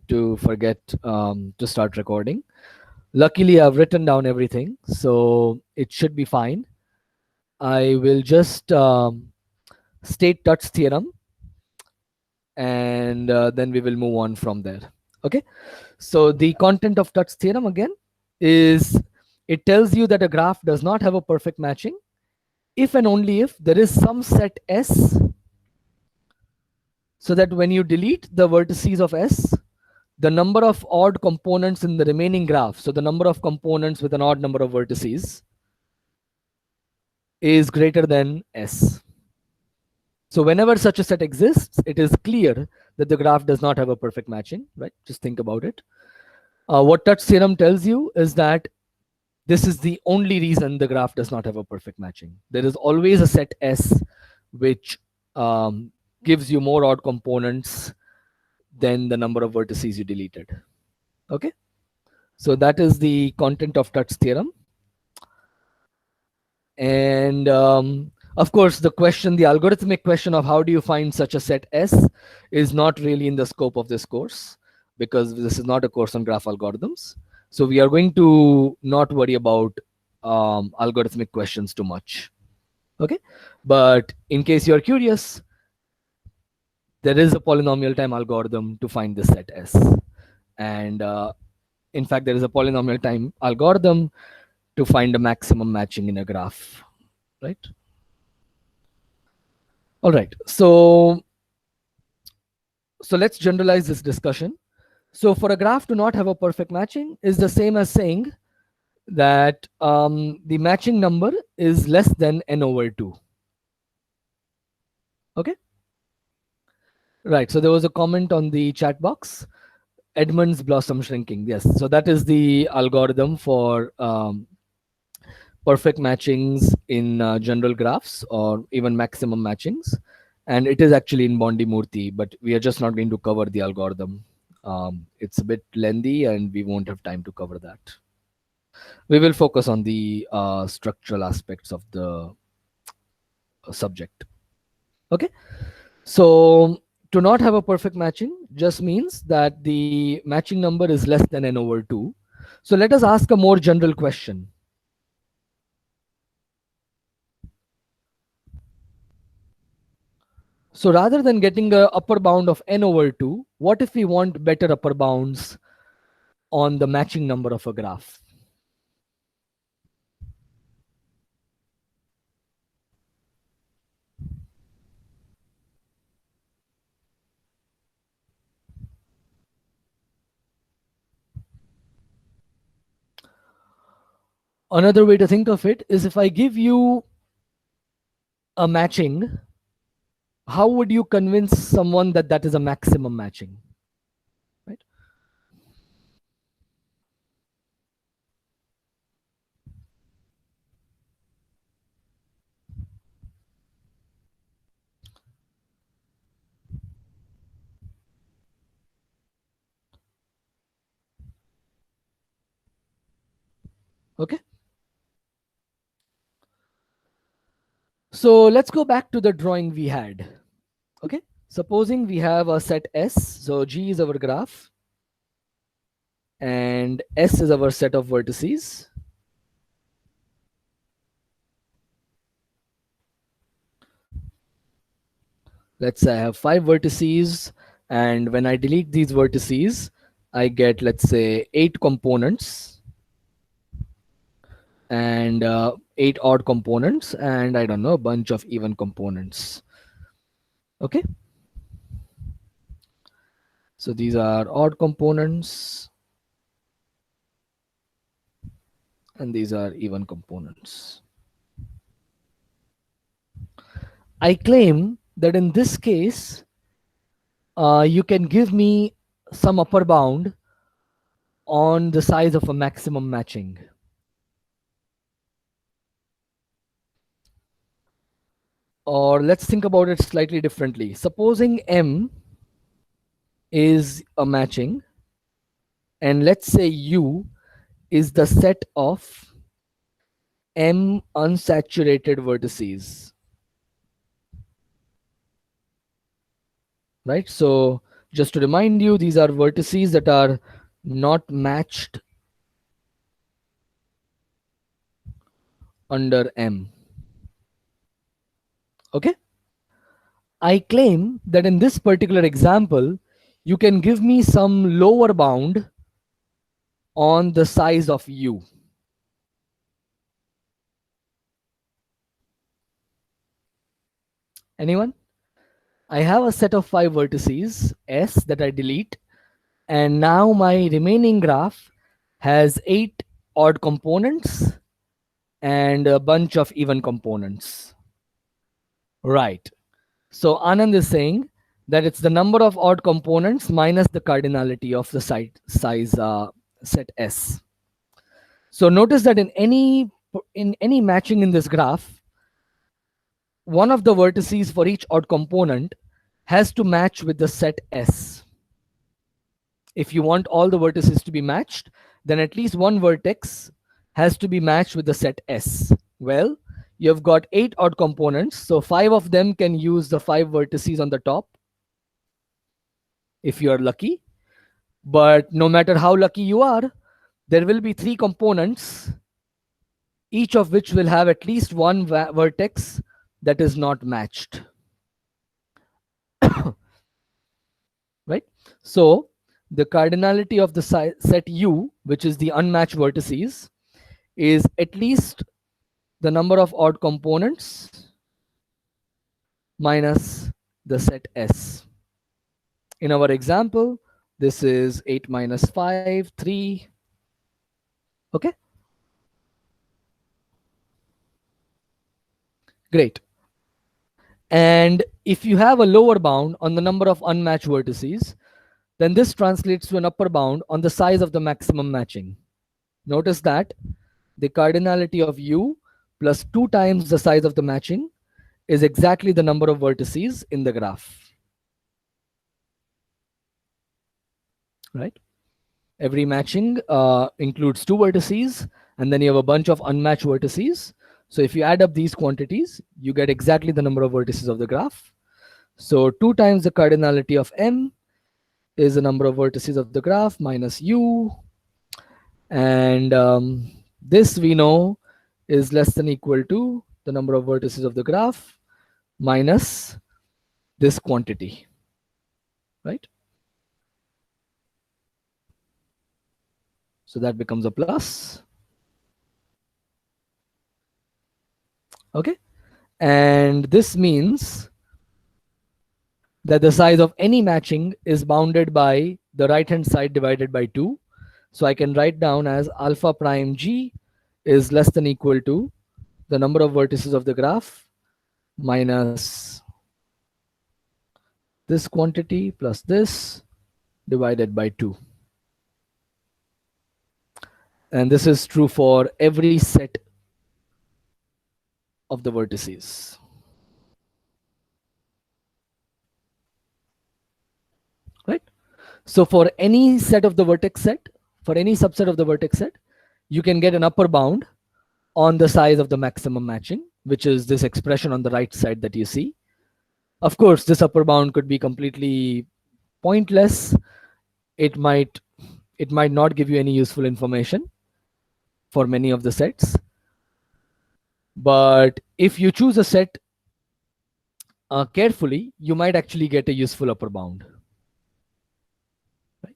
to forget to start recording. Luckily, I've written down everything, so it should be fine. I will just state Tutt's theorem, and then we will move on from there. Okay. So the content of Tutt's theorem again is it tells you that a graph does not have a perfect matching if and only if there is some set S, so that when you delete the vertices of S, the number of odd components in the remaining graph, so the number of components with an odd number of vertices, is greater than S. So whenever such a set exists, it is clear that the graph does not have a perfect matching, right? Just think about it. What Tutt's theorem tells you is that this is the only reason the graph does not have a perfect matching. There is always a set S which gives you more odd components than the number of vertices you deleted. Okay, so that is the content of Tutt's theorem. And of course, the algorithmic question of how do you find such a set S is not really in the scope of this course, because this is not a course on graph algorithms. So we are going to not worry about algorithmic questions too much. Okay, but in case you're curious, there is a polynomial time algorithm to find the set S. And in fact, there is a polynomial time algorithm to find a maximum matching in a graph, right? All right, so let's generalize this discussion. So for a graph to not have a perfect matching is the same as saying that the matching number is less than n over 2. Okay, right, so there was a comment on the chat box, Edmonds blossom shrinking. Yes, so that is the algorithm for perfect matchings in general graphs, or even maximum matchings. And it is actually in Bondi Murthy, but we are just not going to cover the algorithm. It's a bit lengthy and we won't have time to cover that. We will focus on the structural aspects of the subject. Okay, so to not have a perfect matching just means that the matching number is less than n over 2. So let us ask a more general question. So rather than getting a upper bound of n over 2, what if we want better upper bounds on the matching number of a graph? Another way to think of it is, if I give you a matching, how would you convince someone that that is a maximum matching? Right? Okay. So let's go back to the drawing we had. Okay. Supposing we have a set S. So G is our graph and S is our set of vertices. Let's say I have 5 vertices, and when I delete these vertices, I get, let's say, 8 components and 8 odd components, and I don't know, a bunch of even components. Okay. So these are odd components and these are even components. I claim that in this case, you can give me some upper bound on the size of a maximum matching. Or let's think about it slightly differently. Supposing M is a matching, and let's say U is the set of M unsaturated vertices. Right? So Just to remind you, these are vertices that are not matched under M. Okay? I claim that in this particular example, you can give me some lower bound on the size of U. Anyone? I have a set of 5 vertices S that I delete, and now my remaining graph has 8 odd components and a bunch of even components. Right. So Anand is saying that it's the number of odd components minus the cardinality of the size set S. So notice that in any matching in this graph, one of the vertices for each odd component has to match with the set S. If you want all the vertices to be matched, then at least one vertex has to be matched with the set S. Well, you've got 8 odd components, so 5 of them can use the 5 vertices on the top if you are lucky. But no matter how lucky you are, there will be 3 components, each of which will have at least one vertex that is not matched. Right? So the cardinality of the set U, which is the unmatched vertices, is at least the number of odd components minus the set S. In our example, this is 8 minus 5, 3. Okay? Great. And if you have a lower bound on the number of unmatched vertices, then this translates to an upper bound on the size of the maximum matching. Notice that the cardinality of U plus 2 times the size of the matching is exactly the number of vertices in the graph. Right? Every matching includes 2 vertices, and then you have a bunch of unmatched vertices. So if you add up these quantities, you get exactly the number of vertices of the graph. So 2 times the cardinality of M is the number of vertices of the graph minus U. And this we know is less than equal to the number of vertices of the graph minus this quantity, right? So that becomes a plus. Okay. And this means that the size of any matching is bounded by the right hand side divided by 2. So I can write down as alpha prime G is less than equal to the number of vertices of the graph minus this quantity plus this divided by 2. And this is true for every set of the vertices. Right? So for any set of the vertex set, for any subset of the vertex set, you can get an upper bound on the size of the maximum matching, which is this expression on the right side that you see. Of course, this upper bound could be completely pointless. It might not give you any useful information for many of the sets. But if you choose a set carefully, you might actually get a useful upper bound. Right?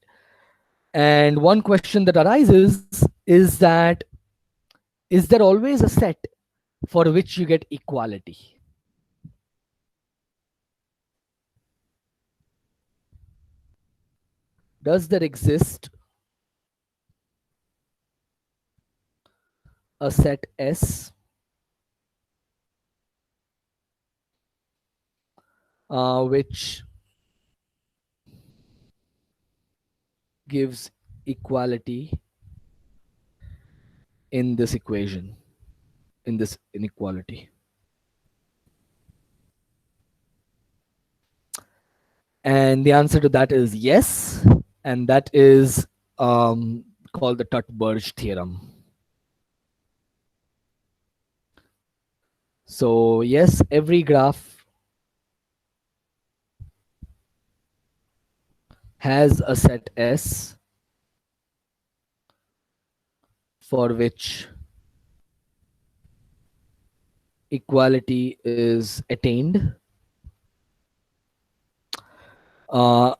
And one question that arises is that, is there always a set for which you get equality? Does there exist a set S which gives equality in this equation, in this inequality? And the answer to that is yes, and that is called the Tut-Burge theorem. So yes, every graph has a set S for which equality is attained.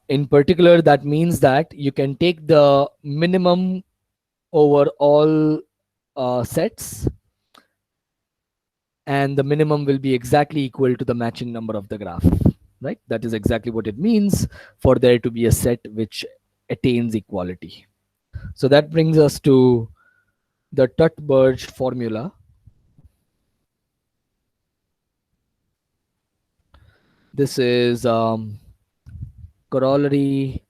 In particular, that means that you can take the minimum over all sets, and the minimum will be exactly equal to the matching number of the graph, right? That is exactly what it means for there to be a set which attains equality. So that brings us to the Tut-Burge formula. This is corollary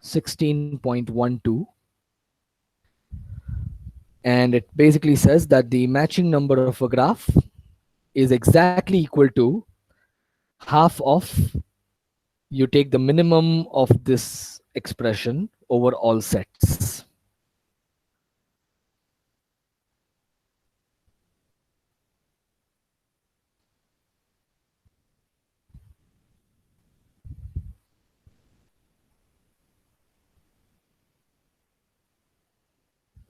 16.12, and it basically says that the matching number of a graph is exactly equal to half of, you take the minimum of this expression over all sets.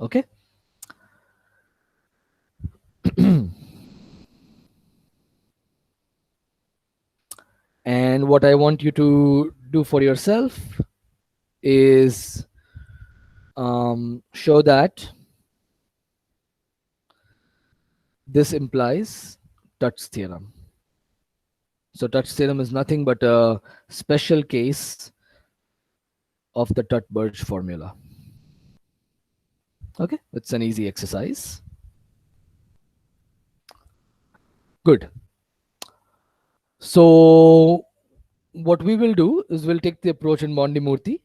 Okay. And what I want you to do for yourself is show that this implies Tut's theorem. So Tut's theorem is nothing but a special case of the Tut-Burge formula. Okay, it's an easy exercise. Good. So what we will do is we'll take the approach in Bondi-Murthy.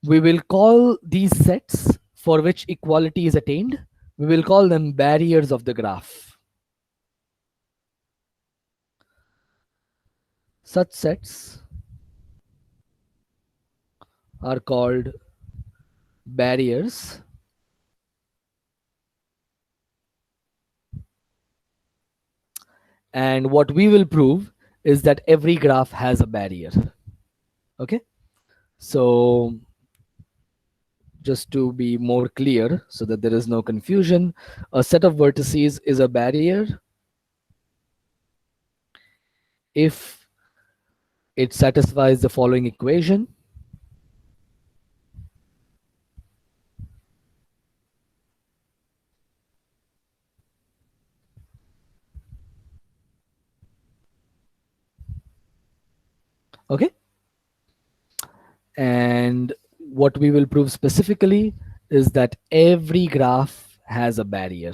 We will call these sets for which equality is attained, we will call them barriers of the graph. Such sets are called barriers and what we will prove is that every graph has a barrier. Okay, so just to be more clear so that there is no confusion, a set of vertices is a barrier if it satisfies the following equation. Okay, and what we will prove specifically is that every graph has a barrier.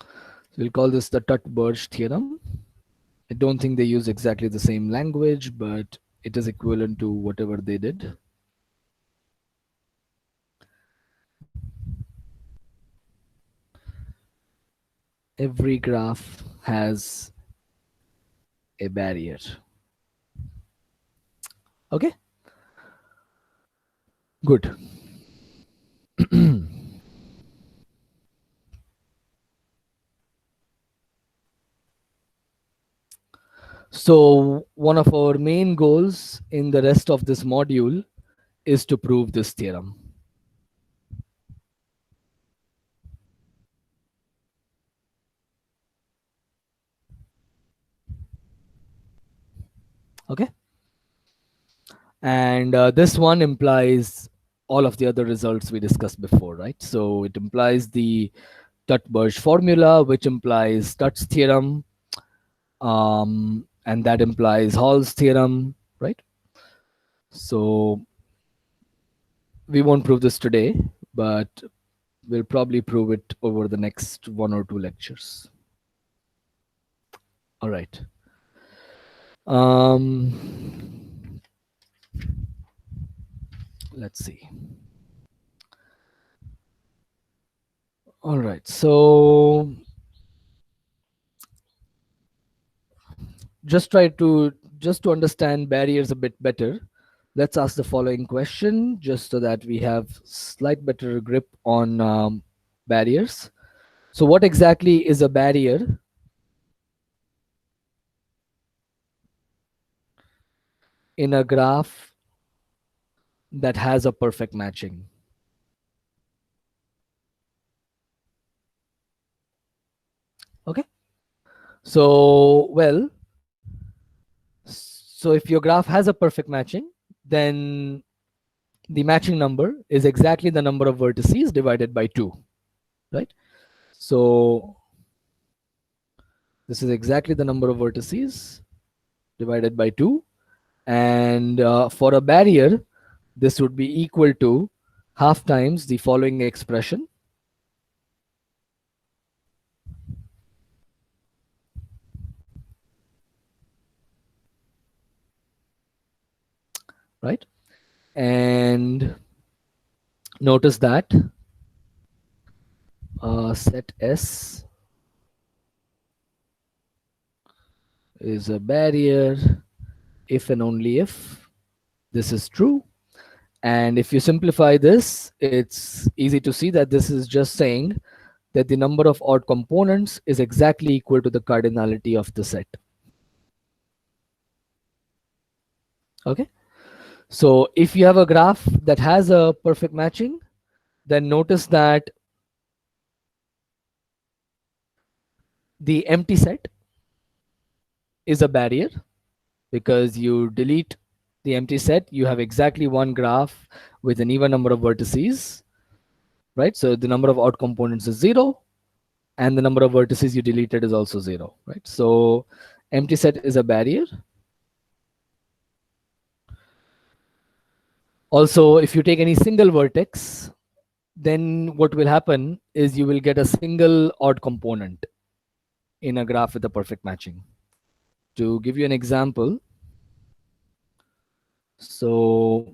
So we'll call this the Tut-Burge theorem. I don't think they use exactly the same language, but it is equivalent to whatever they did. Every graph has a barrier. Okay, good. So one of our main goals in the rest of this module is to prove this theorem. Okay, and this one implies all of the other results we discussed before, right? So it implies the Tut-Burge formula, which implies Tut's theorem, and that implies Hall's theorem, right? So we won't prove this today, but we'll probably prove it over the next 1 or 2 lectures. All right. Let's see. All right. So just to understand barriers a bit better, let's ask the following question just so that we have slight better grip on barriers. So what exactly is a barrier? In a graph that has a perfect matching. Okay. So, well, so if your graph has a perfect matching, then the matching number is exactly the number of vertices divided by 2, right? So this is exactly the number of vertices divided by 2. And for a barrier, this would be equal to half times the following expression. Right? And notice that set S is a barrier if and only if this is true. And if you simplify this, it's easy to see that this is just saying that the number of odd components is exactly equal to the cardinality of the set. Okay. So if you have a graph that has a perfect matching, then notice that the empty set is a barrier, because you delete the empty set, you have exactly one graph with an even number of vertices, right? So the number of odd components is 0, and the number of vertices you deleted is also 0, right? So empty set is a barrier. Also, if you take any single vertex, then what will happen is you will get a single odd component in a graph with a perfect matching. To give you an example, so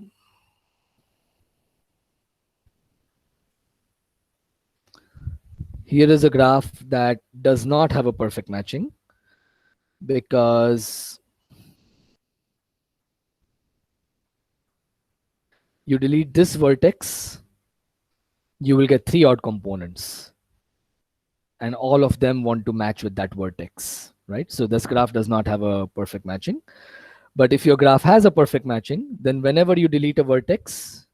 here is a graph that does not have a perfect matching, because you delete this vertex, you will get 3 odd components, and all of them want to match with that vertex, right? So this graph does not have a perfect matching. But if your graph has a perfect matching, then whenever you delete a vertex,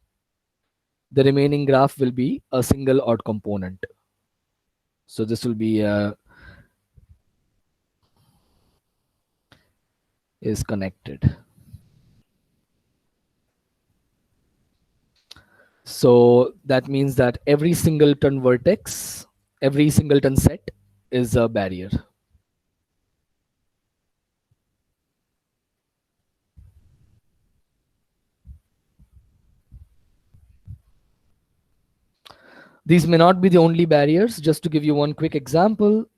the remaining graph will be a single odd component. So this will be is connected. So that means that every singleton vertex, every singleton set is a barrier. These may not be the only barriers. Just to give you one quick example,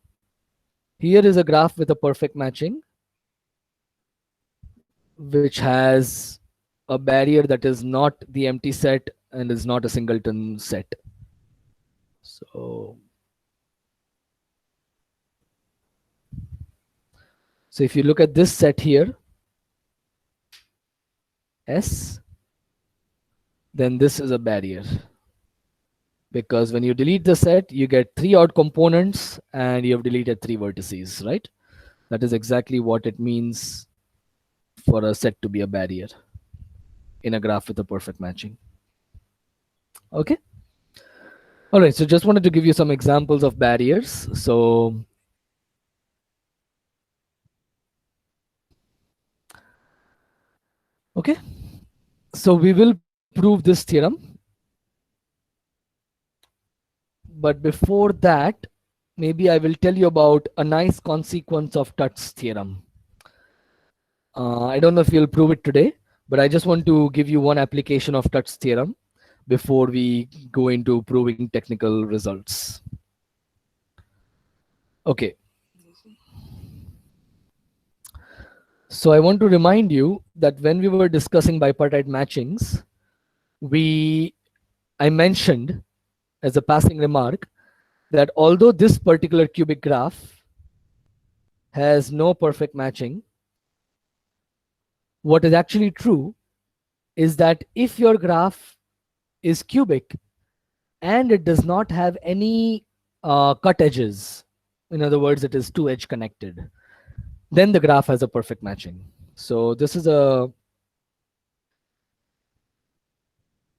here is a graph with a perfect matching, which has a barrier that is not the empty set and is not a singleton set. So if you look at this set here, S, then this is a barrier, because when you delete the set, you get 3 odd components and you have deleted 3 vertices, right? That is exactly what it means for a set to be a barrier in a graph with a perfect matching. Okay. All right. So just wanted to give you some examples of barriers. So okay. So we will prove this theorem. But before that, maybe I will tell you about a nice consequence of Tutt's theorem. I don't know if you'll prove it today, but I just want to give you one application of Tutt's theorem before we go into proving technical results. Okay. So I want to remind you that when we were discussing bipartite matchings, I mentioned as a passing remark that although this particular cubic graph has no perfect matching, what is actually true is that if your graph is cubic and it does not have any cut edges. In other words, it is two edge connected. Then the graph has a perfect matching. So this is a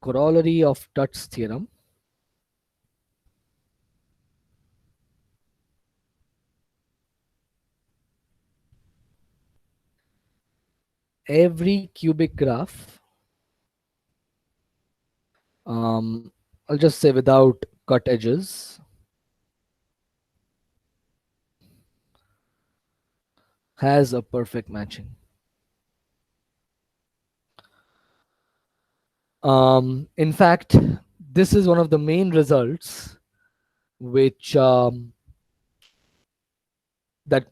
corollary of Tutt's theorem. Every cubic graph, I'll just say without cut edges, has a perfect matching. In fact, this is one of the main results which that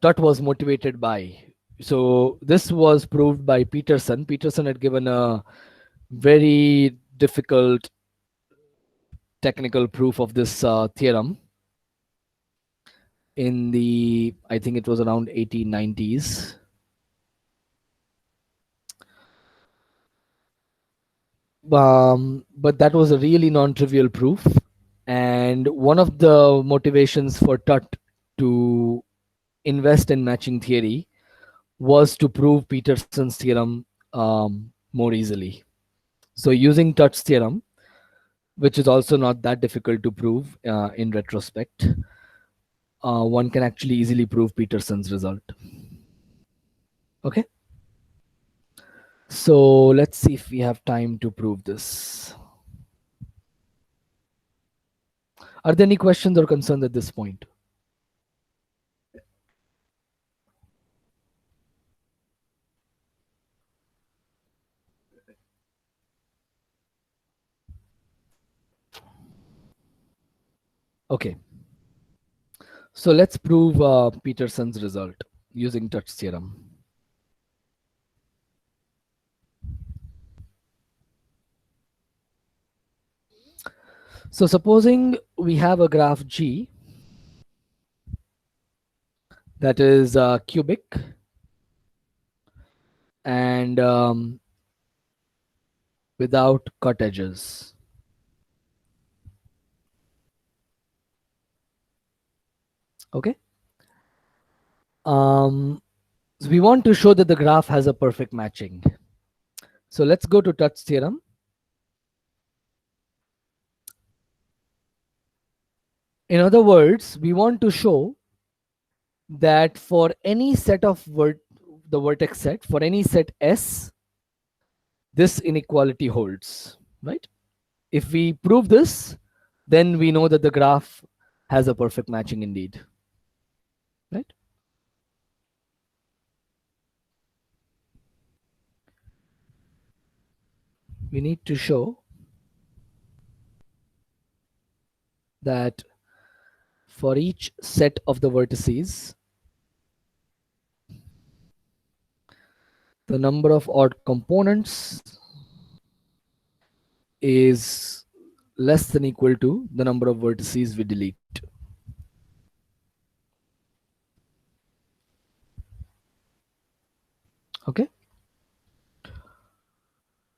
Tutt was motivated by. So this was proved by Peterson. Peterson had given a very difficult technical proof of this theorem in the, I think it was around 1890s. But that was a really non-trivial proof. And one of the motivations for Tutt to invest in matching theory was to prove Peterson's theorem more easily. So using Tutt's theorem, which is also not that difficult to prove in retrospect, one can actually easily prove Peterson's result. Okay. So let's see if we have time to prove this. Are there any questions or concerns at this point? Okay. So let's prove Peterson's result using Tutt's theorem. So supposing we have a graph G that is cubic and without cut edges. Okay. So we want to show that the graph has a perfect matching. So let's go to Tutt's theorem. In other words, we want to show that for any set of the vertex set, for any set S, this inequality holds, right? If we prove this, then we know that the graph has a perfect matching indeed, right? We need to show that for each set of the vertices, the number of odd components is less than equal to the number of vertices we delete. Okay,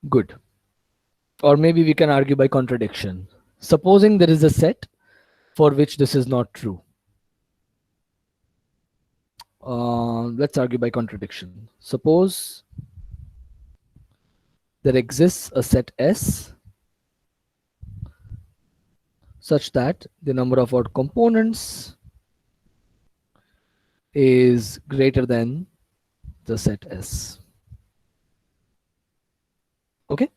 good. Or maybe we can argue by contradiction. Supposing there is a set for which this is not true. Let's argue by contradiction. Suppose there exists a set S such that the number of odd components is greater than the set S. Okay.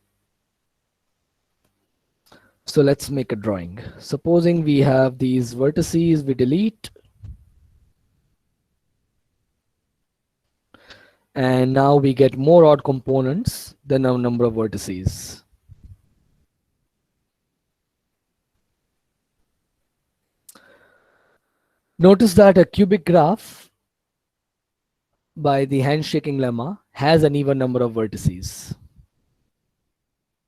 So let's make a drawing. Supposing we have these vertices, we delete. And now we get more odd components than our number of vertices. Notice that a cubic graph by the handshaking lemma has an even number of vertices,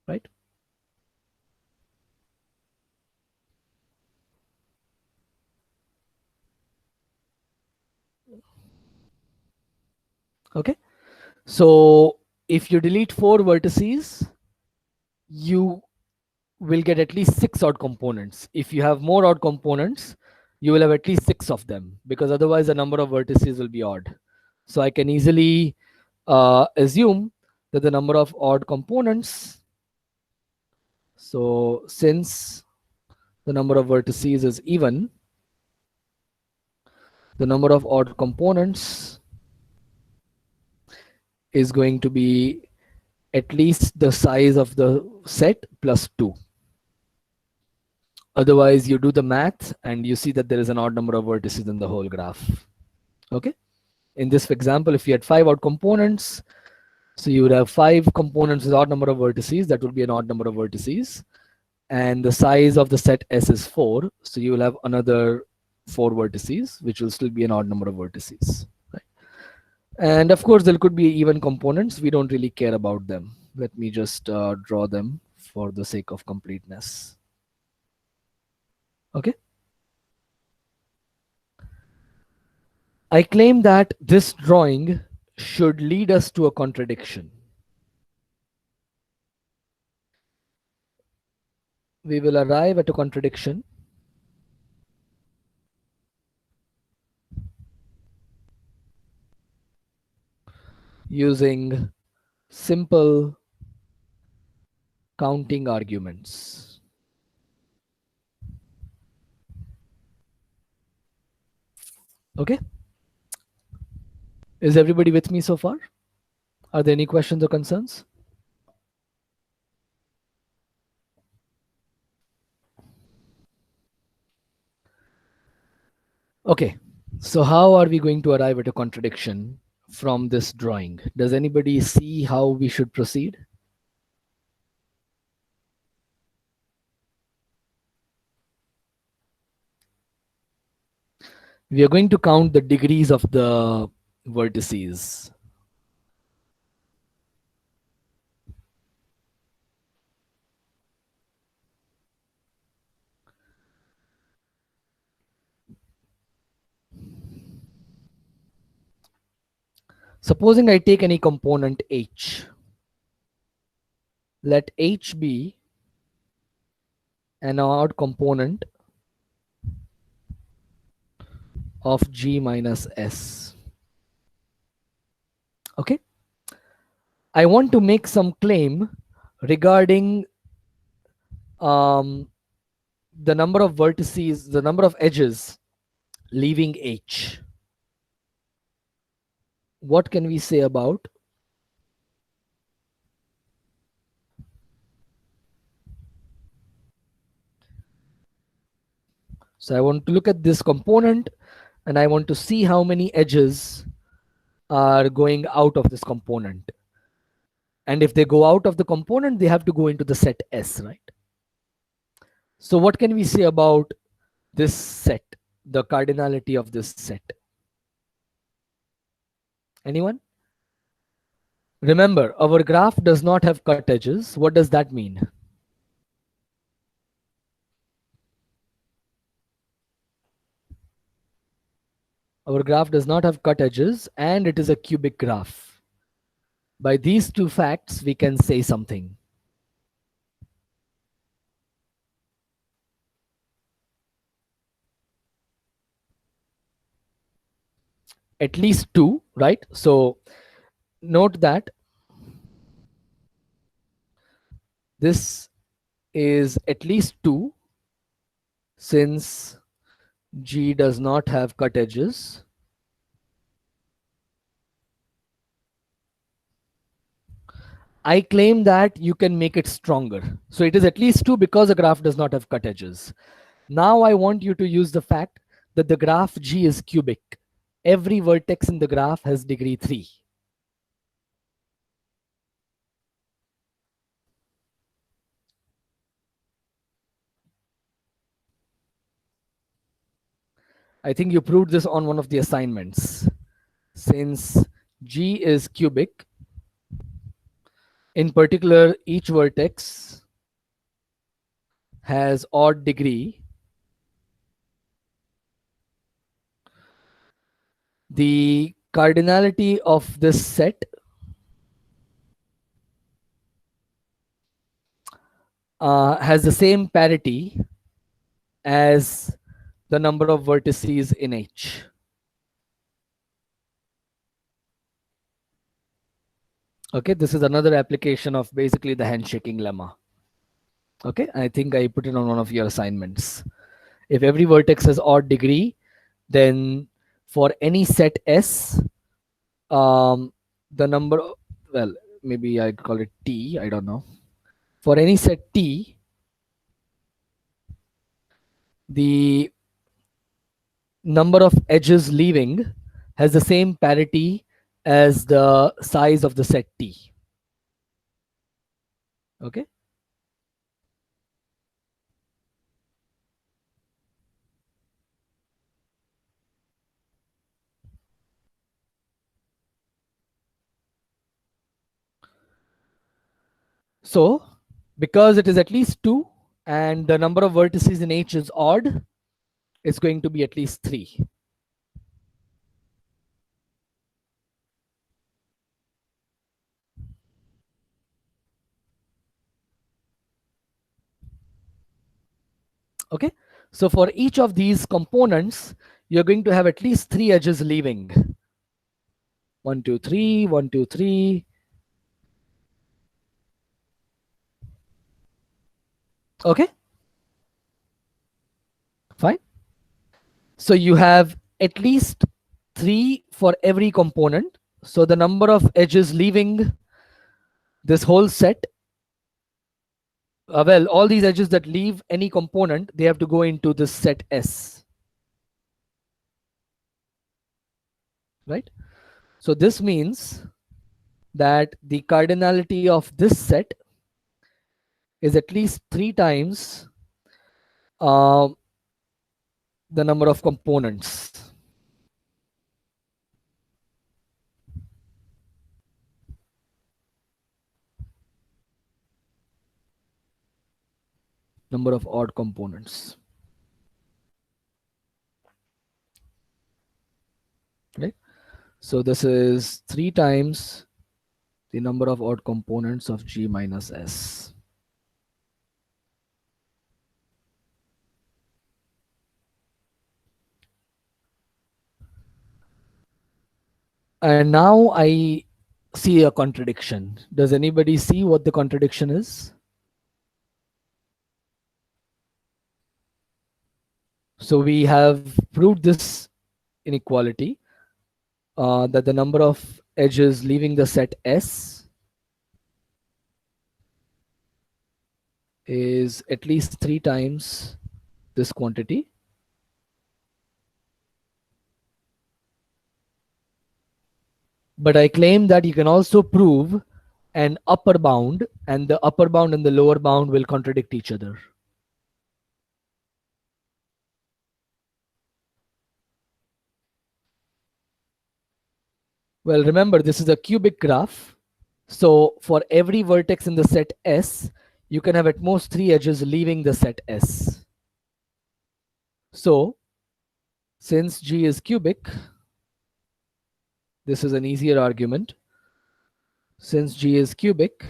right? Okay. So if you delete 4 vertices, you will get at least 6 odd components. If you have more odd components, you will have at least 6 of them, because otherwise the number of vertices will be odd. So I can easily assume that the number of odd components, so since the number of vertices is even, the number of odd components is going to be at least the size of the set plus 2. Otherwise, you do the math and you see that there is an odd number of vertices in the whole graph. Okay. In this example, if you had 5 odd components, so you would have 5 components with odd number of vertices, that would be an odd number of vertices. And the size of the set S is 4. So you will have another 4 vertices, which will still be an odd number of vertices. Right? And of course, there could be even components. We don't really care about them. Let me just draw them for the sake of completeness. Okay. I claim that this drawing should lead us to a contradiction. We will arrive at a contradiction using simple counting arguments. Okay. Is everybody with me so far? Are there any questions or concerns? Okay. So how are we going to arrive at a contradiction from this drawing? Does anybody see how we should proceed? We are going to count the degrees of the vertices. Supposing I take any component H, let H be an odd component of G minus S. Okay. I want to make some claim regarding the number of vertices, the number of edges leaving H. What can we say about so I want to look at this component and I want to see how many edges are going out of this component. And if they go out of the component, they have to go into the set S, right? So what can we say about this set, the cardinality of this set? Anyone? Remember, our graph does not have cut edges. What does that mean? Our graph does not have cut edges and it is a cubic graph. By these two facts, we can say something. At least 2, right? So note that this is at least 2 since G does not have cut edges. I claim that you can make it stronger. So it is at least 2 because the graph does not have cut edges. Now I want you to use the fact that the graph G is cubic. Every vertex in the graph has degree 3. I think you proved this on one of the assignments. Since G is cubic, in particular, each vertex has odd degree. The cardinality of this set has the same parity as the number of vertices in H. Okay, this is another application of basically the handshaking lemma. Okay, I think I put it on one of your assignments. If every vertex has odd degree, then for any set S, the number, well, maybe I call it T, I don't know. For any set T, the number of edges leaving has the same parity as the size of the set T. Okay. So because it is at least 2 and the number of vertices in H is odd, it's going to be at least 3. Okay, so for each of these components, you're going to have at least 3 edges leaving. 1, 2, 3, 1, 2, 3. Okay, fine. So you have at least 3 for every component. So the number of edges leaving this whole set, well, all these edges that leave any component, they have to go into this set S. Right? So this means that the cardinality of this set is at least 3 times the number of components. Number of odd components. Right? So this is 3 times the number of odd components of G minus S. And now I see a contradiction. Does anybody see what the contradiction is? So we have proved this inequality, that the number of edges leaving the set S is at least 3 times this quantity. But I claim that you can also prove an upper bound, and the upper bound and the lower bound will contradict each other. Well, remember, this is a cubic graph. So for every vertex in the set S, you can have at most 3 edges leaving the set S. So since G is cubic, this is an easier argument. Since G is cubic,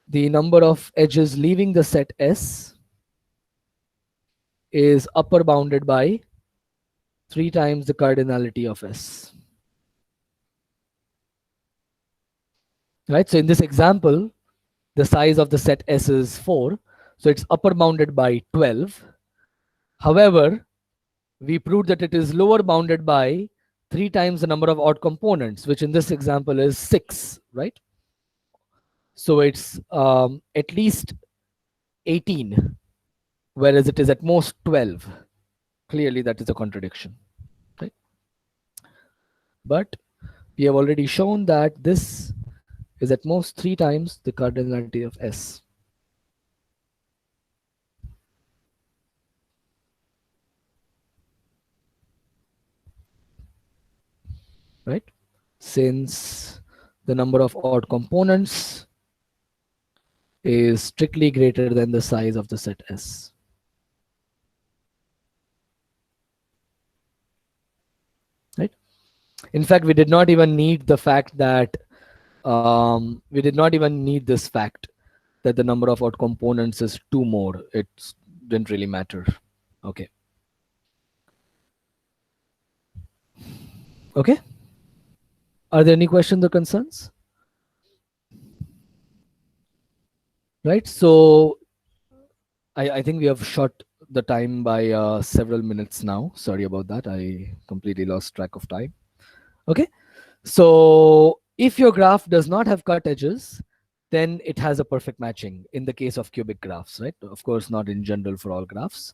the number of edges leaving the set S is upper bounded by 3 times the cardinality of S. Right? So in this example, the size of the set S is 4. So it's upper bounded by 12. However, we proved that it is lower bounded by 3 times the number of odd components, which in this example is 6, right? So it's at least 18, whereas it is at most 12. Clearly, that is a contradiction, right? But we have already shown that this is at most 3 times the cardinality of S. Right? Since the number of odd components is strictly greater than the size of the set S. Right? In fact, we did not even need the fact that we did not even need this fact that the number of odd components is 2 more. It didn't really matter. Okay. Okay. Are there any questions or concerns? Right. So I think we have shot the time by several minutes now. Sorry about that. I completely lost track of time. Okay. So if your graph does not have cut edges, then it has a perfect matching in the case of cubic graphs, right? Of course, not in general for all graphs.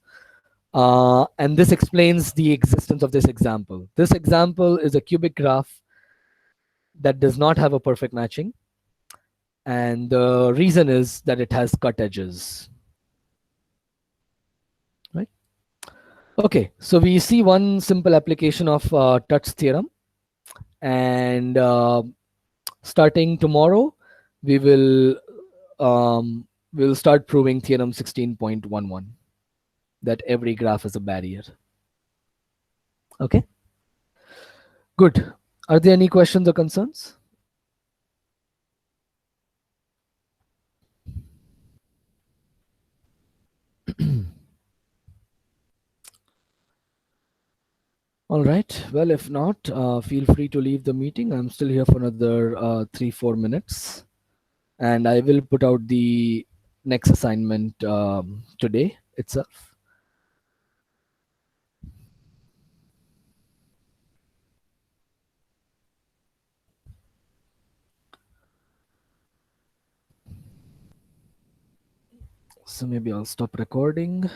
And this explains the existence of this example. This example is a cubic graph that does not have a perfect matching. And the reason is that it has cut edges, right? Okay, so we see one simple application of Tut's theorem. And starting tomorrow, we will we'll start proving theorem 16.11, that every graph is a barrier. Okay, good. Are there any questions or concerns? All right. Well, if not, feel free to leave the meeting. I'm still here for another 3-4 minutes, and I will put out the next assignment today itself. So maybe I'll stop recording.